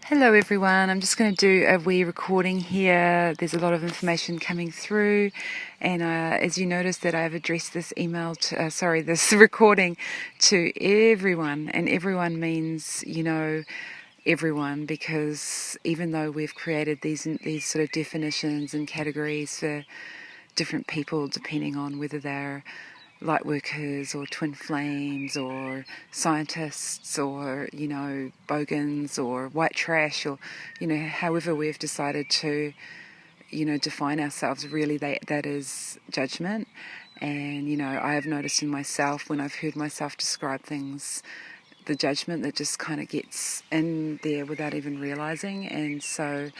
Hello everyone, I'm just going to do a wee recording here. There's a lot of information coming through, and as you notice that I've addressed this this recording to everyone, and everyone means, everyone, because even though we've created these sort of definitions and categories for different people depending on whether they're light workers or twin flames or scientists or bogans or white trash, or however we've decided to define ourselves, really that is judgment. And I have noticed in myself, when I've heard myself describe things, the judgment that just kind of gets in there without even realizing. And so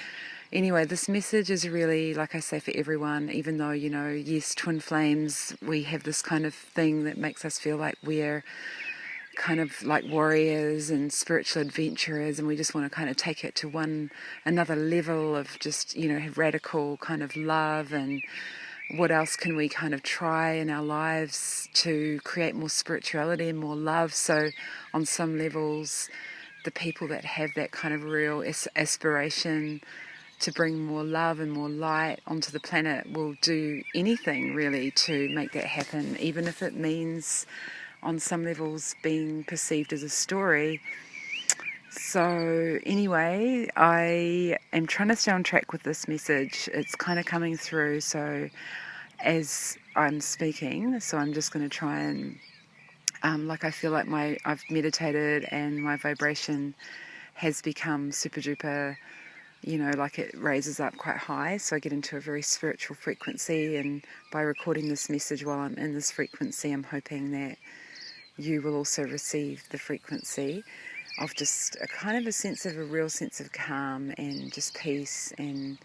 anyway, this message is really, like I say, for everyone, even though, yes, twin flames, we have this kind of thing that makes us feel like we're kind of like warriors and spiritual adventurers, and we just want to kind of take it to another level of just, have radical kind of love. And what else can we kind of try in our lives to create more spirituality and more love? So on some levels, the people that have that kind of real aspiration to bring more love and more light onto the planet will do anything really to make that happen, even if it means on some levels being perceived as a story. So anyway, I am trying to stay on track with this message. It's kind of coming through, so as I'm speaking, so I'm just going to try and I feel like I've meditated and my vibration has become super duper, like it raises up quite high, so I get into a very spiritual frequency. And by recording this message while I'm in this frequency, I'm hoping that you will also receive the frequency of just a real sense of calm and just peace. And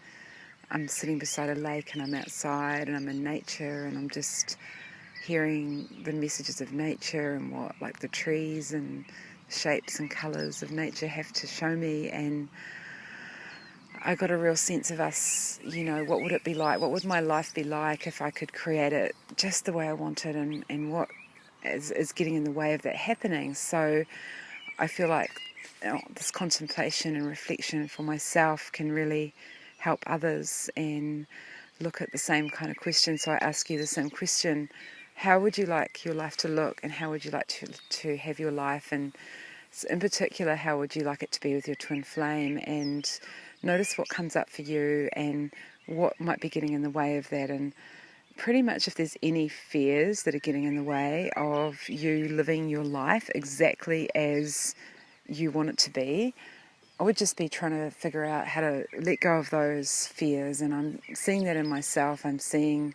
I'm sitting beside a lake and I'm outside and I'm in nature, and I'm just hearing the messages of nature and what like the trees and shapes and colours of nature have to show me. And I got a real sense of us, what would it be like? What would my life be like if I could create it just the way I wanted, and what is getting in the way of that happening? So I feel like this contemplation and reflection for myself can really help others and look at the same kind of question. So I ask you the same question: how would you like your life to look, and how would you like to have your life? And in particular, how would you like it to be with your twin flame? And notice what comes up for you and what might be getting in the way of that. And pretty much if there's any fears that are getting in the way of you living your life exactly as you want it to be, I would just be trying to figure out how to let go of those fears. And I'm seeing that in myself. I'm seeing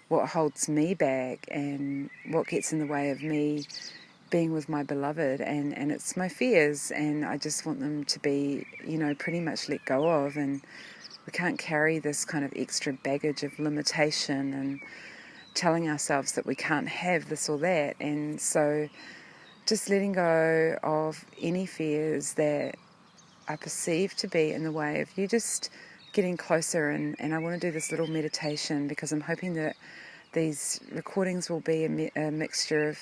what holds me back and what gets in the way of me being with my beloved, and it's my fears, and I just want them to be, pretty much let go of. And we can't carry this kind of extra baggage of limitation and telling ourselves that we can't have this or that. And so just letting go of any fears that are perceived to be in the way of you just getting closer. And I want to do this little meditation because I'm hoping that these recordings will be a mixture of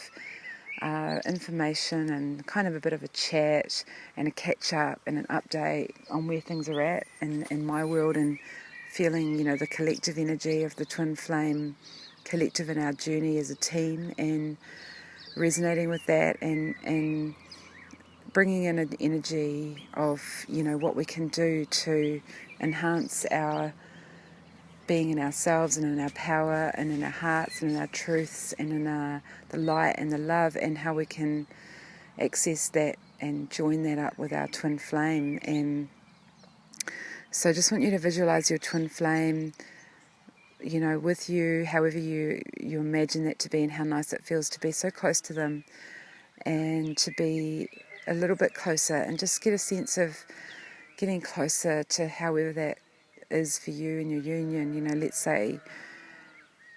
information and kind of a bit of a chat and a catch up and an update on where things are at in my world, and feeling the collective energy of the twin flame collective in our journey as a team, and resonating with that, and bringing in an energy of what we can do to enhance our being in ourselves and in our power and in our hearts and in our truths and in the light and the love, and how we can access that and join that up with our twin flame. And so I just want you to visualize your twin flame, with you, however you imagine that to be, and how nice it feels to be so close to them and to be a little bit closer, and just get a sense of getting closer to however that is for you in your union. Let's say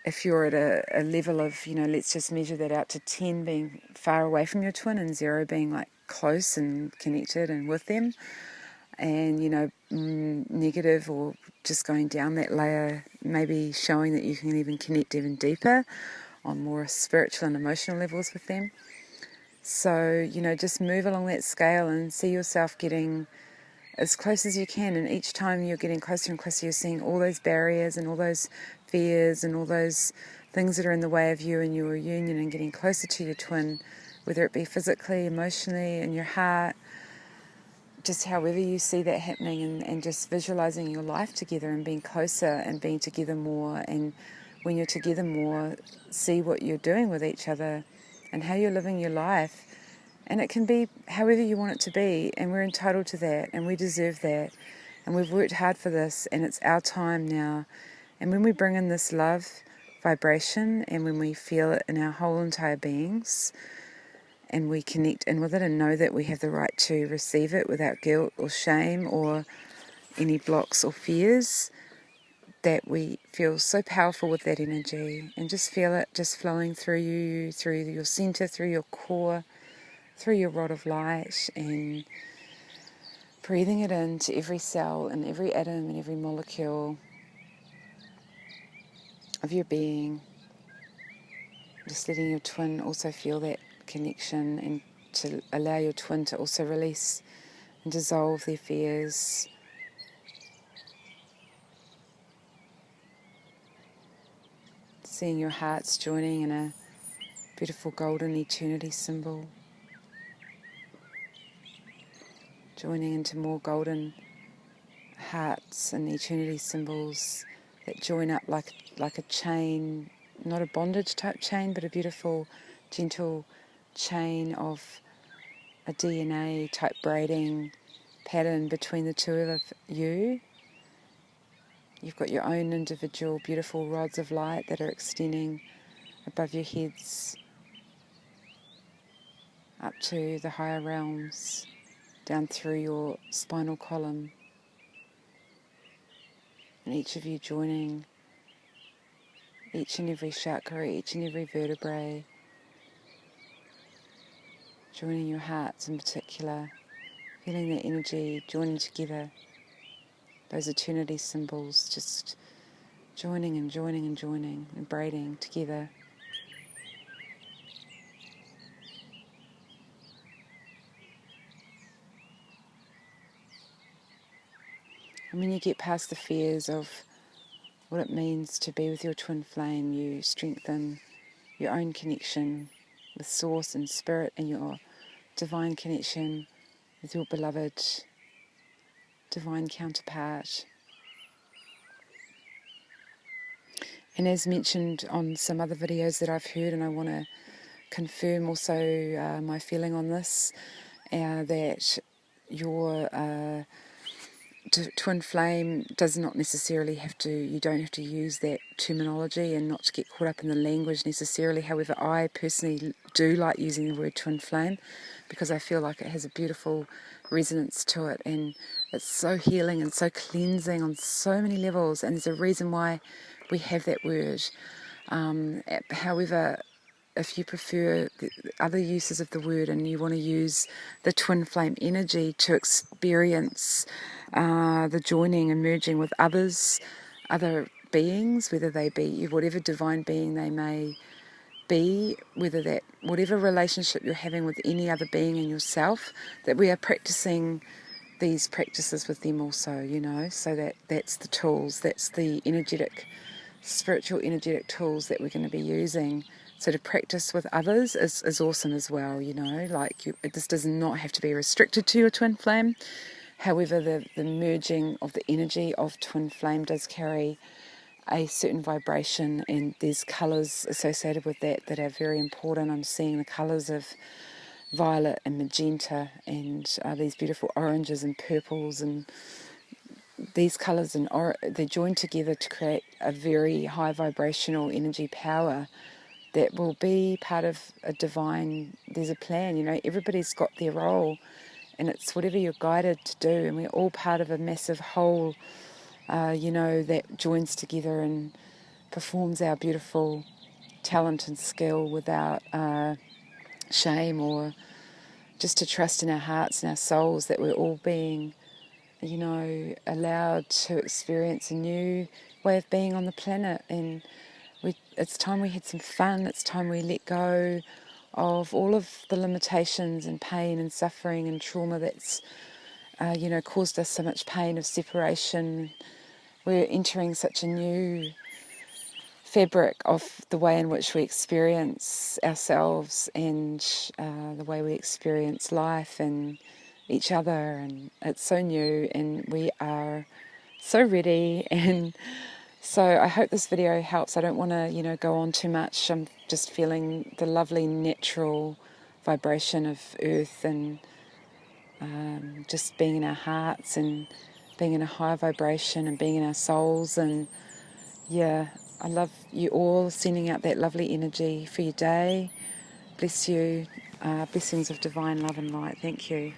if you're at a level of, let's just measure that out to 10 being far away from your twin and 0 being like close and connected and with them, and negative, or just going down that layer, maybe showing that you can even connect even deeper on more spiritual and emotional levels with them. So just move along that scale and see yourself getting as close as you can, and each time you're getting closer and closer, you're seeing all those barriers and all those fears and all those things that are in the way of you and your union, and getting closer to your twin, whether it be physically, emotionally, in your heart, just however you see that happening, and just visualizing your life together and being closer and being together more. And when you're together more, see what you're doing with each other and how you're living your life. And it can be however you want it to be, and we're entitled to that, and we deserve that, and we've worked hard for this, and it's our time now. And when we bring in this love vibration, and when we feel it in our whole entire beings, and we connect in with it and know that we have the right to receive it without guilt or shame or any blocks or fears, that we feel so powerful with that energy, and just feel it just flowing through you, through your center, through your core, through your rod of light, and breathing it into every cell and every atom and every molecule of your being. Just letting your twin also feel that connection, and to allow your twin to also release and dissolve their fears. Seeing your hearts joining in a beautiful golden eternity symbol. Joining into more golden hearts and eternity symbols that join up like a chain, not a bondage type chain, but a beautiful, gentle chain of a DNA type braiding pattern between the two of you. You've got your own individual beautiful rods of light that are extending above your heads up to the higher realms, down through your spinal column, and each of you joining each and every chakra, each and every vertebrae, joining your hearts in particular, feeling that energy joining together, those eternity symbols just joining and joining and joining and braiding together. And when you get past the fears of what it means to be with your twin flame, you strengthen your own connection with Source and Spirit, and your divine connection with your beloved divine counterpart. And as mentioned on some other videos that I've heard, and I want to confirm also my feeling on this, that your twin flame does not necessarily you don't have to use that terminology, and not to get caught up in the language necessarily. However, I personally do like using the word twin flame, because I feel like it has a beautiful resonance to it, and it's so healing and so cleansing on so many levels, and there's a reason why we have that word. However, if you prefer the other uses of the word, and you want to use the twin flame energy to experience the joining and merging with other beings, whether they be whatever divine being they may be, whatever relationship you're having with any other being in yourself, that we are practicing these practices with them also, so that's the tools, that's the spiritual energetic tools that we're going to be using. So to practice with others is awesome as well, this does not have to be restricted to your twin flame. However, the merging of the energy of twin flame does carry a certain vibration, and there's colours associated with that are very important. I'm seeing the colours of violet and magenta, and these beautiful oranges and purples, and these colours they join together to create a very high vibrational energy power that will be part of a divine, there's a plan, everybody's got their role, and it's whatever you're guided to do, and we're all part of a massive whole, that joins together and performs our beautiful talent and skill without shame, or just to trust in our hearts and our souls that we're all being allowed to experience a new way of being on the planet. And it's time we had some fun. It's time we let go of all of the limitations and pain and suffering and trauma that's caused us so much pain of separation. We're entering such a new fabric of the way in which we experience ourselves and the way we experience life and each other, and it's so new and we are so ready. And so I hope this video helps. I don't want to go on too much. I'm just feeling the lovely natural vibration of earth and just being in our hearts and being in a high vibration and being in our souls. And yeah, I love you all, sending out that lovely energy for your day. Bless you. Blessings of divine love and light. Thank you.